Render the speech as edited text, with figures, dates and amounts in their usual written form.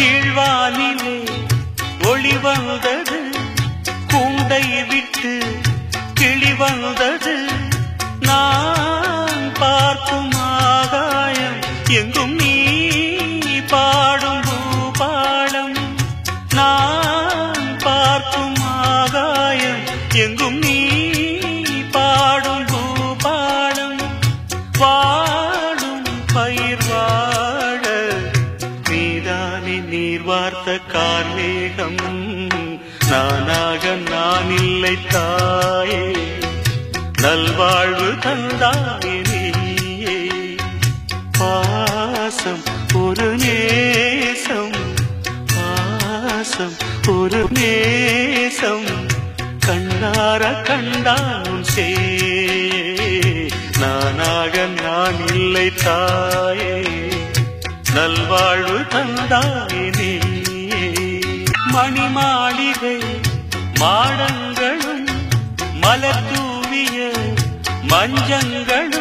கீழ்வானிலே ஒளி வந்தது, கூண்டை விட்டு கிளி வந்தது. நான் பார்க்கும் ஆகாயம் எங்கும் நீ பாடும் பூபாலம். நான் பார்க்கும் ஆகாயம் எங்கும் நீ பாடும் பூபாலம். வாடும் பயிர் வாழ நீதானே நீர் வார்த்த கார்மேகம். நானாக நான் இல்லை தாயே, நல்வாழ்வு தந்தாயே நீயே. பாசம் ஒரு நேசம், பாசம் ஒரு நேசம், கண்ணார கண்டான் சே. நானாக நான் இல்லை தாயே, நல்வாழ்வு தந்தாயே நீயே. மணிமாளிகை மாடங்களும் மலர் தூவிய மஞ்சங்களும்